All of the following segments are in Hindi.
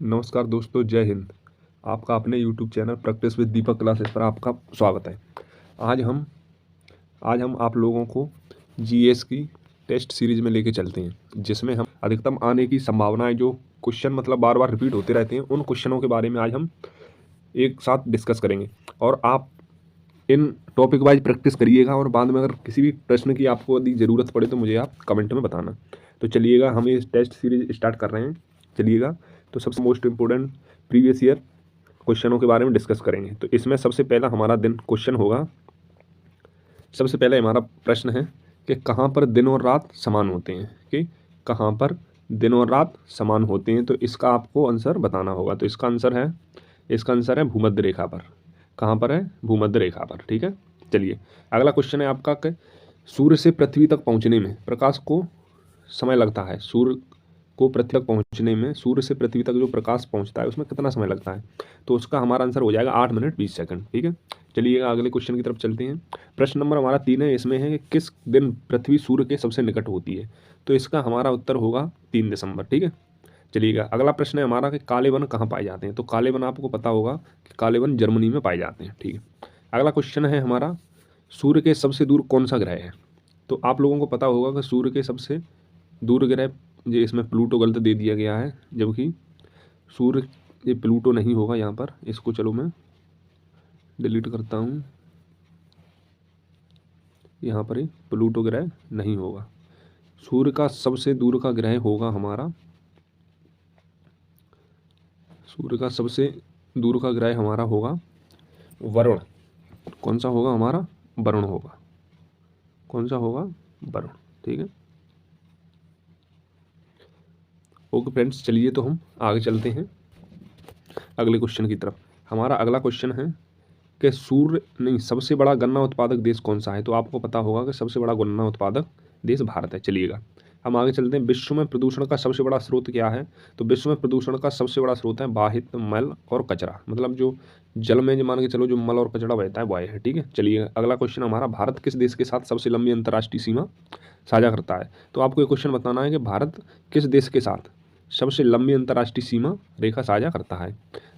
नमस्कार दोस्तों, जय हिंद। आपका अपने YouTube channel practice with Deepak classes पर आपका स्वागत है। आज हम आप लोगों को जीएस की टेस्ट सीरीज में लेके चलते हैं, जिसमें हम अधिकतम आने की संभावनाएं, जो क्वेश्चन मतलब बार बार रिपीट होते रहते हैं, उन क्वेश्चनों के बारे में आज हम एक साथ डिस्कस करेंगे। और आप इन टॉपिक वाइज प्रैक्टिस करिएगा, और बाद में अगर किसी भी प्रश्न की आपको यदि ज़रूरत पड़े तो मुझे आप कमेंट में बताना। तो चलिएगा, हम ये टेस्ट सीरीज स्टार्ट कर रहे हैं। चलिएगा, तो सबसे मोस्ट इम्पोर्टेंट प्रीवियस ईयर क्वेश्चनों के बारे में डिस्कस करेंगे। तो इसमें सबसे पहला हमारा क्वेश्चन होगा। सबसे पहले हमारा प्रश्न है कि कहाँ पर दिन और रात समान होते हैं, कि कहाँ पर दिन और रात समान होते हैं। तो इसका आपको आंसर बताना होगा। तो इसका आंसर है भूमध्य रेखा पर। कहाँ पर है? भूमध्य रेखा पर। ठीक है, चलिए अगला क्वेश्चन है आपका कि सूर्य से पृथ्वी तक पहुँचने में प्रकाश को समय लगता है। सूर्य से पृथ्वी तक जो प्रकाश पहुंचता है उसमें कितना समय लगता है? तो उसका हमारा आंसर हो जाएगा 8 मिनट 20 सेकंड। ठीक है, चलिएगा अगले क्वेश्चन की तरफ चलते हैं। प्रश्न नंबर हमारा 3 है। इसमें है कि किस दिन पृथ्वी सूर्य के सबसे निकट होती है? तो इसका हमारा उत्तर होगा 3 दिसंबर। ठीक है, चलिएगा अगला प्रश्न है हमारा कि काले वन कहाँ पाए जाते हैं? तो काले वन आपको पता होगा कि काले वन जर्मनी में पाए जाते हैं। ठीक है, अगला क्वेश्चन है हमारा सूर्य के सबसे दूर कौन सा ग्रह है? तो आप लोगों को पता होगा कि सूर्य के सबसे दूर ग्रह, ये इसमें प्लूटो गलत दे दिया गया है, जबकि सूर्य, ये प्लूटो नहीं होगा यहाँ पर। इसको चलो मैं डिलीट करता हूँ। यहाँ पर ये प्लूटो ग्रह नहीं होगा। सूर्य का सबसे दूर का ग्रह होगा हमारा, सूर्य का सबसे दूर का ग्रह हमारा होगा वरुण। कौन सा होगा हमारा? वरुण होगा। कौन सा होगा? वरुण। ठीक है, ओके फ्रेंड्स, चलिए तो हम आगे चलते हैं अगले क्वेश्चन की तरफ। हमारा अगला क्वेश्चन है कि सबसे बड़ा गन्ना उत्पादक देश कौन सा है? तो आपको पता होगा कि सबसे बड़ा गन्ना उत्पादक देश भारत है। चलिएगा हम आगे चलते हैं। विश्व में प्रदूषण का सबसे बड़ा स्रोत क्या है? तो विश्व में प्रदूषण का सबसे बड़ा स्रोत है बाहित मल और कचरा, मतलब जो जल में, जो मान के चलो, जो मल और कचरा बहता है वह है। ठीक है, चलिए अगला क्वेश्चन हमारा, भारत किस देश के साथ सबसे लंबी अंतर्राष्ट्रीय सीमा साझा करता है? तो आपको ये क्वेश्चन बताना है कि भारत किस देश के साथ सबसे लंबी अंतर्राष्ट्रीय सीमा रेखा साझा करता है।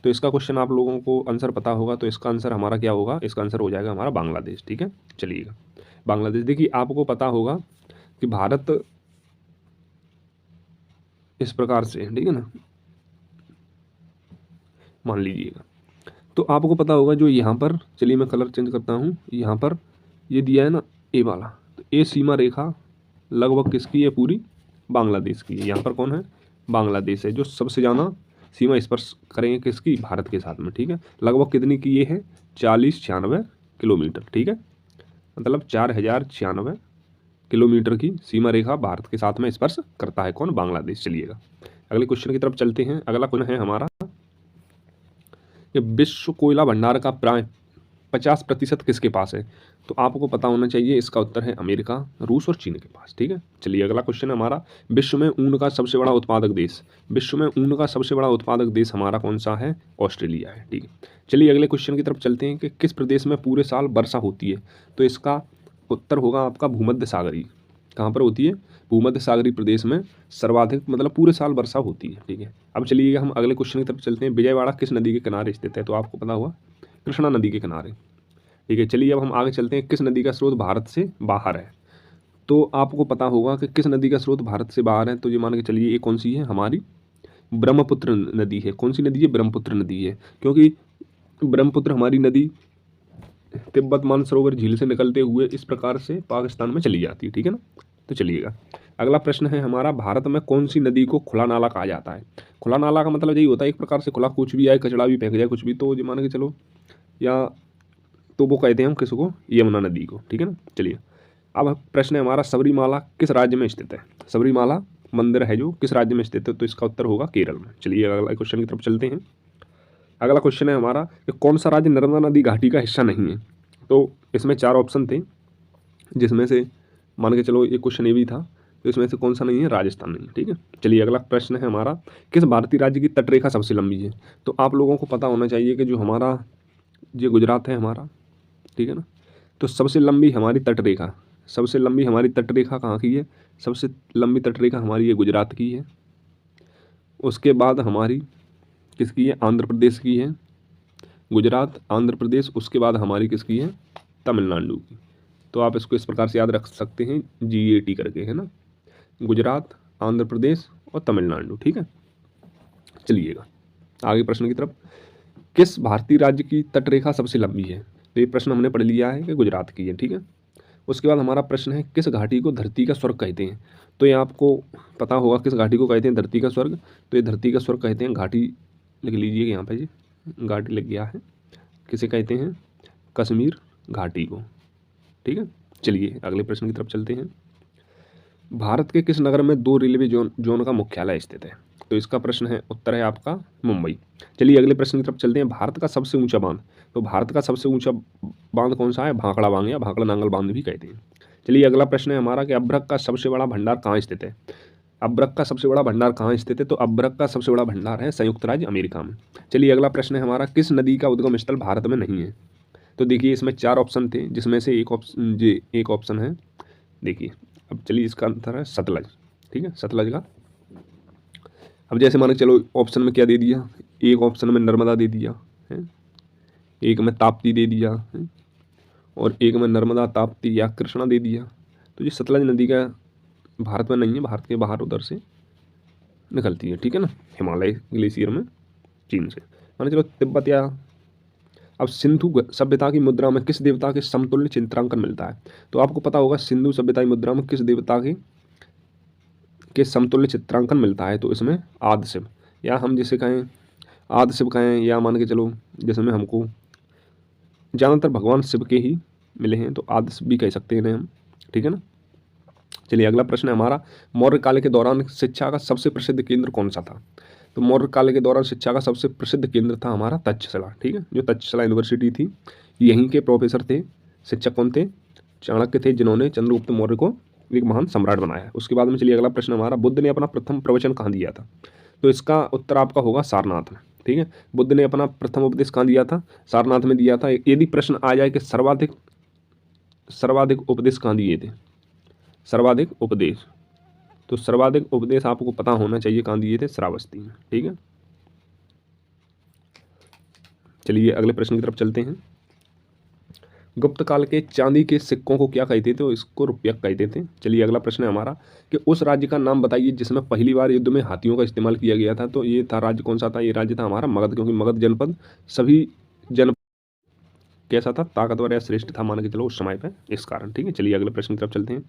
तो इसका क्वेश्चन आप लोगों को आंसर पता होगा। तो इसका आंसर हमारा क्या होगा? इसका आंसर हो जाएगा हमारा बांग्लादेश। ठीक है, चलिएगा बांग्लादेश। देखिए आपको पता होगा कि भारत इस प्रकार से, ठीक है ना, मान लीजिएगा। तो आपको पता होगा जो यहाँ पर, चलिए मैं कलर चेंज करता हूँ, यहाँ पर ये दिया है ना ए वाला, तो ए सीमा रेखा लगभग किसकी है? पूरी बांग्लादेश की है। यहाँ पर कौन है? बांग्लादेश है, जो सबसे ज़्यादा सीमा स्पर्श करेंगे किसकी? भारत के साथ में। ठीक है, लगभग कितनी की ये है? 4096 किलोमीटर। ठीक है, मतलब 4096 किलोमीटर की सीमा रेखा भारत के साथ में स्पर्श करता है। कौन? बांग्लादेश। चलिएगा अगले क्वेश्चन की तरफ चलते हैं। अगला क्वेश्चन है हमारा कि विश्व कोयला भंडार का प्राय 50% किसके पास है? तो आपको पता होना चाहिए, इसका उत्तर है अमेरिका, रूस और चीन के पास। ठीक है, चलिए अगला क्वेश्चन है हमारा, विश्व में ऊन का सबसे बड़ा उत्पादक देश। विश्व में ऊन का सबसे बड़ा उत्पादक देश हमारा कौन सा है? ऑस्ट्रेलिया है। ठीक है, चलिए अगले क्वेश्चन की तरफ चलते हैं कि किस प्रदेश में पूरे साल वर्षा होती है? तो इसका उत्तर होगा आपका भूमध्य सागरीय। कहाँ पर होती है? भूमध्य सागरीय प्रदेश में सर्वाधिक, मतलब पूरे साल वर्षा होती है। ठीक है, अब चलिएगा हम अगले क्वेश्चन की तरफ चलते हैं। विजयवाड़ा किस नदी के किनारे स्थित है? तो आपको पता होगा कृष्णा नदी के किनारे। ठीक है, चलिए अब हम आगे चलते हैं। किस नदी का स्रोत भारत से बाहर है? तो आपको पता होगा कि किस नदी का स्रोत भारत से बाहर है। तो ये मान के चलिए, ये कौन सी है? हमारी ब्रह्मपुत्र नदी है। कौन सी नदी है? ब्रह्मपुत्र नदी है, क्योंकि ब्रह्मपुत्र हमारी नदी तिब्बत मानसरोवर झील से निकलते हुए इस प्रकार से पाकिस्तान में चली जाती है। ठीक है ना, तो चलिएगा अगला प्रश्न है हमारा, भारत में कौन सी नदी को खुला नाला कहा जाता है? खुला नाला का मतलब यही होता है एक प्रकार से खुला, कुछ भी आए, कचड़ा भी फेंक जाए, कुछ भी, तो ये मान के चलो, या तो वो कहते हैं हम किसको? यमुना नदी को। ठीक है ना, चलिए अब प्रश्न है हमारा, सबरीमाला किस राज्य में स्थित है? सबरीमाला मंदिर है जो किस राज्य में स्थित है? तो इसका उत्तर होगा केरल में। चलिए अगला क्वेश्चन की तरफ चलते हैं। अगला क्वेश्चन है हमारा कि कौन सा राज्य नर्मदा नदी घाटी का हिस्सा नहीं है? तो इसमें 4 ऑप्शन थे, जिसमें से मान के चलो एक क्वेश्चन ये भी था, तो इसमें से कौन सा नहीं है? राजस्थान नहीं है। ठीक है, चलिए अगला प्रश्न है हमारा, किस भारतीय राज्य की तटरेखा सबसे लंबी है? तो आप लोगों को पता होना चाहिए कि जो हमारा ये गुजरात है हमारा, ठीक है ना, तो सबसे लंबी हमारी तटरेखा, कहाँ की है? सबसे लंबी तटरेखा हमारी ये गुजरात की है। उसके बाद हमारी किसकी है? आंध्र प्रदेश की है। गुजरात, आंध्र प्रदेश, उसके बाद हमारी किसकी है? तमिलनाडु की। तो आप इसको इस प्रकार से याद रख सकते हैं, GAT करके, है ना, गुजरात, आंध्र प्रदेश और तमिलनाडु। ठीक है, चलिएगा आगे प्रश्न की तरफ। किस भारतीय राज्य की तटरेखा सबसे लंबी है? तो ये प्रश्न हमने पढ़ लिया है कि गुजरात की है। ठीक है, उसके बाद हमारा प्रश्न है किस घाटी को धरती का स्वर्ग कहते हैं? तो ये आपको पता होगा किस घाटी को कहते हैं धरती का स्वर्ग। तो ये धरती का स्वर्ग कहते हैं, घाटी लिख लीजिए यहाँ पे जी, घाटी लिख गया है, किसे कहते हैं? कश्मीर घाटी को। ठीक है, चलिए अगले प्रश्न की तरफ चलते हैं। भारत के किस नगर में 2 रेलवे जोन का मुख्यालय स्थित है? तो इसका प्रश्न है, उत्तर है आपका मुंबई। चलिए अगले प्रश्न की तरफ चलते हैं। भारत का सबसे ऊंचा बांध। तो भारत का सबसे ऊंचा बांध कौन सा है? भाखड़ा बांध या भाखड़ा नांगल बांध भी कहते हैं। चलिए अगला प्रश्न है हमारा कि अभ्रक का सबसे बड़ा भंडार कहाँ स्थित है? अभ्रक का सबसे बड़ा भंडार कहाँ स्थित है? तो अभ्रक का सबसे बड़ा भंडार है संयुक्त राज्य अमेरिका में। चलिए अगला प्रश्न है हमारा, किस नदी का उद्गम स्थल भारत में नहीं है? तो देखिए इसमें 4 ऑप्शन थे, जिसमें से एक ऑप्शन है, देखिए अब चलिए इसका आंसर है सतलज। ठीक है, सतलज का। अब जैसे मान के चलो ऑप्शन में क्या दे दिया, एक ऑप्शन में नर्मदा दे दिया है, एक में ताप्ती दे दिया है, और एक में नर्मदा, ताप्ती या कृष्णा दे दिया। तो ये सतलज नदी का भारत में नहीं है, भारत के बाहर उधर से निकलती है। ठीक है ना, हिमालय ग्लेशियर में, चीन से। मान चलो तिब्बत या। अब सिंधु सभ्यता की मुद्रा में किस देवता के समतुल्य चित्रांकन मिलता है? तो आपको पता होगा सिंधु सभ्यता की मुद्रा में किस देवता के समतुल्य चित्रांकन मिलता है? तो इसमें आदि शिव, या हम जिसे कहें आदि शिव कहें, या मान के चलो जिसमें हमको ज़्यादातर भगवान शिव के ही मिले हैं, तो आदि शिव भी कह सकते हैं हम। ठीक है ना, चलिए अगला प्रश्न है हमारा, मौर्य काल के दौरान शिक्षा का सबसे प्रसिद्ध केंद्र कौन सा था? तो मौर्य काल के दौरान शिक्षा का सबसे प्रसिद्ध केंद्र था हमारा तक्षशिला। ठीक है, जो तक्षशिला यूनिवर्सिटी थी, यहीं के प्रोफेसर थे, शिक्षक कौन थे? चाणक्य थे, जिन्होंने चंद्रगुप्त मौर्य को एक महान सम्राट बनाया। उसके बाद में चलिए अगला प्रश्न हमारा, बुद्ध ने अपना प्रथम प्रवचन कहाँ दिया था? तो इसका उत्तर आपका होगा सारनाथ में। ठीक है, बुद्ध ने अपना प्रथम उपदेश कहाँ दिया था? सारनाथ में दिया था। यदि प्रश्न आ जाए कि सर्वाधिक उपदेश कहाँ दिए थे? सर्वाधिक उपदेश, तो सर्वाधिक उपदेश आपको पता होना चाहिए कहाँ दिए थे? श्रावस्ती में। ठीक है, चलिए अगले प्रश्न की तरफ चलते हैं। गुप्त काल के चांदी के सिक्कों को क्या कहते थे? तो इसको रुपया कहते थे। चलिए अगला प्रश्न है हमारा कि उस राज्य का नाम बताइए जिसमें पहली बार युद्ध में हाथियों का इस्तेमाल किया गया था। तो ये था राज्य कौन सा था? ये राज्य था हमारा मगध, क्योंकि मगध जनपद सभी जनपद कैसा था? ताकतवर या श्रेष्ठ था मान के चलो उस समय पर, इस कारण। ठीक है, चलिए अगले प्रश्न की तरफ चलते हैं।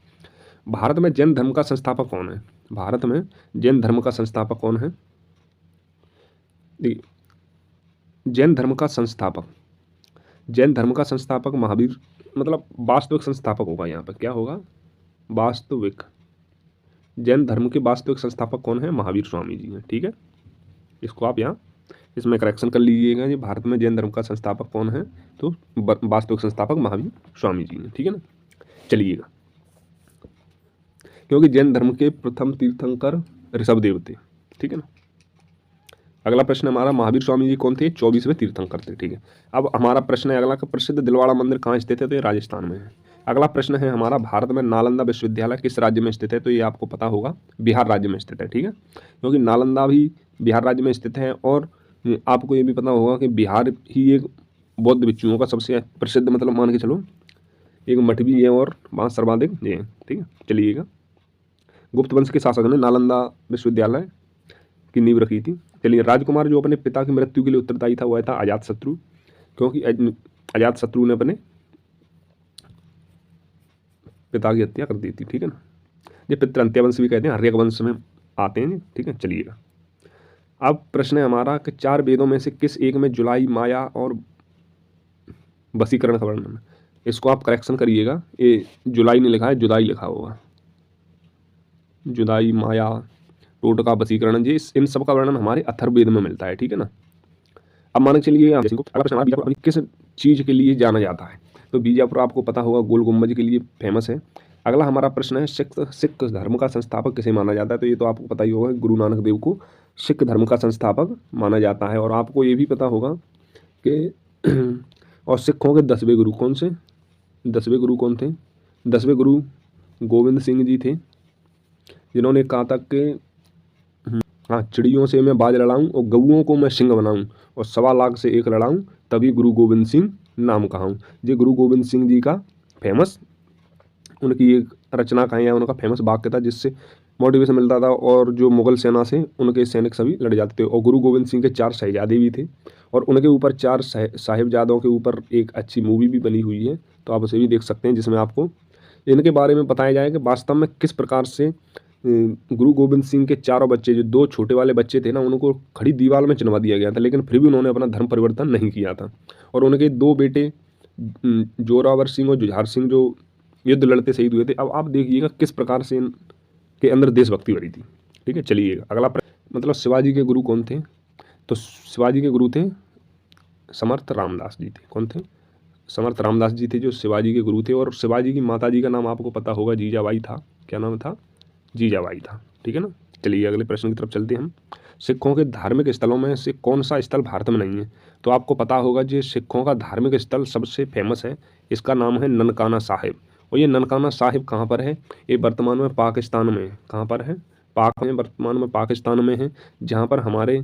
भारत में जैन धर्म का संस्थापक कौन है? भारत में जैन धर्म का संस्थापक कौन है? जैन धर्म का संस्थापक महावीर, मतलब वास्तविक संस्थापक होगा यहाँ पर, क्या होगा? वास्तविक। जैन धर्म के वास्तविक संस्थापक कौन है? महावीर स्वामी जी हैं। ठीक है, इसको आप यहाँ इसमें करेक्शन कर लीजिएगा। ये भारत में जैन धर्म का संस्थापक कौन है? तो वास्तविक संस्थापक महावीर स्वामी जी हैं। ठीक है ना, चलिएगा, क्योंकि जैन धर्म के प्रथम तीर्थंकर ऋषभदेव थे। ठीक है ना, अगला प्रश्न हमारा, महावीर स्वामी जी कौन थे? 24वें तीर्थंकर थे। ठीक है, अब हमारा प्रश्न है अगला का, प्रसिद्ध दिलवाड़ा मंदिर कहाँ स्थित है? तो ये राजस्थान में है। अगला प्रश्न है हमारा, भारत में नालंदा विश्वविद्यालय किस राज्य में स्थित है? तो ये आपको पता होगा बिहार राज्य में स्थित है। ठीक है, क्योंकि नालंदा भी बिहार राज्य में स्थित है, और आपको ये भी पता होगा कि बिहार ही एक बौद्ध भिक्षुओं का सबसे प्रसिद्ध, मतलब मान के चलो एक मठ भी है, और वहाँ सर्वाधिक ये है। ठीक है, चलिएगा, गुप्त वंश के शासक ने नालंदा विश्वविद्यालय की नींव रखी थी। चलिए, राजकुमार जो अपने पिता की मृत्यु के लिए उत्तरदायी था वह था अजातशत्रु, क्योंकि अजातशत्रु ने अपने पिता की हत्या कर दी थी। ठीक है ना, ये पितृहत्या वंश भी कहते हैं, हर्यक वंश में आते हैं। ठीक है, चलिएगा, अब प्रश्न है हमारा कि 4 वेदों में से किस एक में जुलाई, माया और वशीकरण का वर्णन है? इसको आप करेक्शन करिएगा, ये जुलाई ने लिखा है, जुदाई लिखा होगा। जुदाई, माया, टोटका, वशीकरण, जी इन सब का वर्णन हमारे अथर्ववेद में मिलता है। ठीक है ना, अब मान के चलिए अपनी किस चीज़ के लिए जाना जाता है? तो बीजापुर आपको पता होगा गोल गुम्बज के लिए फेमस है। अगला हमारा प्रश्न है, सिख धर्म का संस्थापक किसे माना जाता है? तो ये तो आपको पता ही होगा, गुरु नानक देव को सिख धर्म का संस्थापक माना जाता है। और आपको ये भी पता होगा कि और सिखों के 10वें गुरु कौन से? 10वें गुरु कौन थे? 10वें गुरु गोविंद सिंह जी थे, जिन्होंने कहा था कि हाँ, चिड़ियों से मैं बाज लड़ाऊँ और गऊओं को मैं सिंह बनाऊँ और 1.25 लाख से एक लड़ाऊँ, तभी गुरु गोविंद सिंह नाम कहाऊँ। ये गुरु गोविंद सिंह जी का फेमस उनकी एक रचना कहें या उनका फेमस वाक्य था, जिससे मोटिवेशन मिलता था और जो मुगल सेना से उनके सैनिक सभी लड़ जाते थे। और गुरु गोविंद सिंह के 4 शहजादे भी थे और उनके ऊपर 4 साहिबजादों के ऊपर एक अच्छी मूवी भी बनी हुई है, तो आप उसे भी देख सकते हैं, जिसमें आपको इनके बारे में बताया जाए कि वास्तव में किस प्रकार से गुरु गोविंद सिंह के चारों बच्चे, जो 2 छोटे वाले बच्चे थे ना, उनको खड़ी दीवार में चिनवा दिया गया था, लेकिन फिर भी उन्होंने अपना धर्म परिवर्तन नहीं किया था। और उनके 2 बेटे जोरावर सिंह और जुझार सिंह जो युद्ध लड़ते शहीद हुए थे। अब आप देखिएगा किस प्रकार से इनके अंदर देशभक्ति भरी थी। ठीक है, चलिएगा अगला मतलब शिवाजी के गुरु कौन थे? तो शिवाजी के गुरु थे समर्थ रामदास जी थे। कौन थे? समर्थ रामदास जी थे जो शिवाजी के गुरु थे। और शिवाजी की माता जी का नाम आपको पता होगा, जीजाबाई था। क्या नाम था? जीजाबाई था। ठीक है ना। चलिए अगले प्रश्न की तरफ चलते हैं हम। सिखों के धार्मिक स्थलों में से कौन सा स्थल भारत में नहीं है? तो आपको पता होगा जो सिखों का धार्मिक स्थल सबसे फेमस है, इसका नाम है ननकाना साहिब। और ये ननकाना साहिब कहाँ पर है? ये वर्तमान में पाकिस्तान में है। कहाँ पर है? पाक में, वर्तमान में पाकिस्तान में है, जहाँ पर हमारे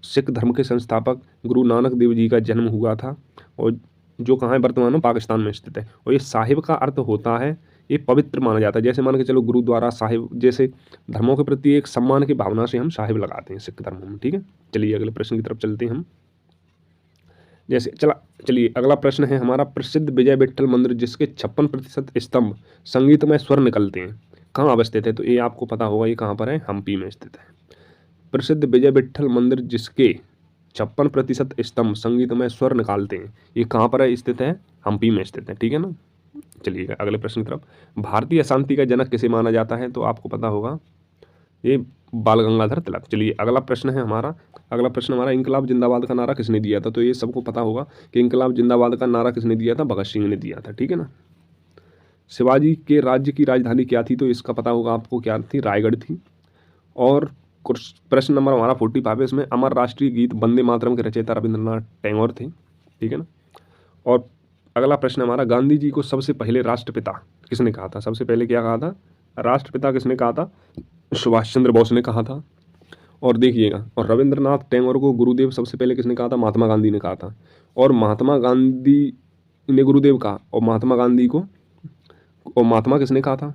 सिख धर्म के संस्थापक गुरु नानक देव जी का जन्म हुआ था। और जो कहाँ है? वर्तमान में पाकिस्तान में स्थित है। और ये साहिब का अर्थ होता है, ये पवित्र माना जाता है। जैसे मान के चलो गुरुद्वारा साहिब, जैसे धर्मों के प्रति एक सम्मान की भावना से हम साहिब लगाते हैं सिख धर्म में। ठीक है, चलिए अगले प्रश्न की तरफ चलते हैं हम। जैसे चलिए अगला प्रश्न है हमारा, प्रसिद्ध विजय विट्ठल मंदिर जिसके 56% स्तंभ संगीतमय स्वर निकलते हैं, कहाँ अवस्थित है? तो ये आपको पता होगा, ये कहाँ पर है? हम्पी में स्थित है। प्रसिद्ध विजय विट्ठल मंदिर जिसके 56% स्तंभ संगीतमय स्वर निकालते हैं, ये कहाँ पर है स्थित है? हम्पी में स्थित है। ठीक है ना। चलिए अगले प्रश्न की तरफ। भारतीय अशांति का जनक किसे माना जाता है? तो आपको पता होगा, ये बाल गंगाधर तिलक। चलिए अगला प्रश्न है हमारा, अगला प्रश्न हमारा, इंकलाब जिंदाबाद का नारा किसने दिया था? तो ये सबको पता होगा कि इंकलाब जिंदाबाद का नारा किसने दिया था? भगत सिंह ने दिया था। ठीक है ना। शिवाजी के राज्य की राजधानी क्या थी? तो इसका पता होगा आपको, क्या थी? रायगढ़ थी। और प्रश्न नंबर हमारा 45 है, इसमें अमर राष्ट्रीय गीत वंदे मातरम के रचयिता रविंद्रनाथ टैगोर थे। ठीक है ना। और अगला प्रश्न हमारा, गांधी जी को सबसे पहले राष्ट्रपिता किसने कहा था? सबसे पहले क्या कहा था? राष्ट्रपिता किसने कहा था? सुभाष चंद्र बोस ने कहा था। और देखिएगा, और रविंद्रनाथ टैगोर को गुरुदेव सबसे पहले किसने कहा था? महात्मा गांधी ने कहा था। और महात्मा गांधी ने गुरुदेव कहा, और महात्मा गांधी को, और महात्मा किसने कहा था?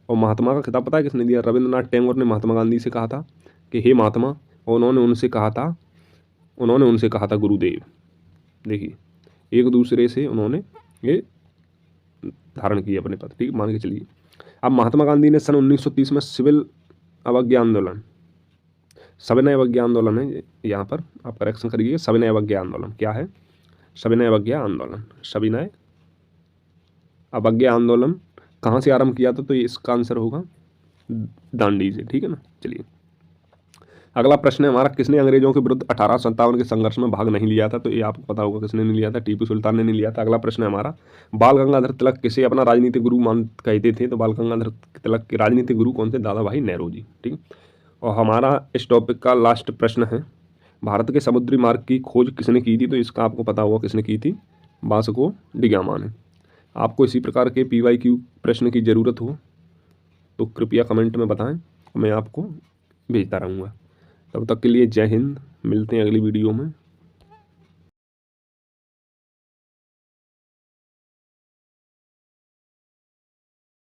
और महात्मा का खिताब पता है किसने दिया? रविंद्रनाथ टैगोर ने महात्मा गांधी से कहा था कि हे महात्मा, और उन्होंने उनसे कहा था गुरुदेव। देखिए, एक दूसरे से उन्होंने ये धारण किया अपने पद। ठीक, मान के चलिए। अब महात्मा गांधी ने सन 1930 में सिविल अवज्ञा आंदोलन, सविनय अवज्ञा आंदोलन है यहाँ पर, आप करेक्शन करिए, सविनय अवज्ञा आंदोलन क्या है? सविनय अवज्ञा आंदोलन, सविनय अवज्ञा आंदोलन कहाँ से आरंभ किया था? तो ये इसका आंसर होगा दांडी से। ठीक है ना। चलिए अगला प्रश्न है हमारा, किसने अंग्रेजों के विरुद्ध 1857 के संघर्ष में भाग नहीं लिया था? तो ये आपको पता होगा किसने नहीं लिया था, टीपू सुल्तान ने नहीं लिया था। अगला प्रश्न है हमारा, बाल गंगाधर तिलक किसे अपना राजनीतिक गुरु कहते थे? तो बाल गंगाधर तिलक के राजनीतिक गुरु कौन थे? दादा भाई नेहरू जी। ठीक है। और हमारा इस टॉपिक का लास्ट प्रश्न है, भारत के समुद्री मार्ग की खोज किसने की थी? तो इसका आपको पता होगा किसने की थी, वास्को डी गामा ने। आपको इसी प्रकार के PYQ प्रश्न की ज़रूरत हो तो कृपया कमेंट में बताएं, मैं आपको भेजता रहूँगा। तब तक के लिए जय हिंद, मिलते हैं अगली वीडियो में।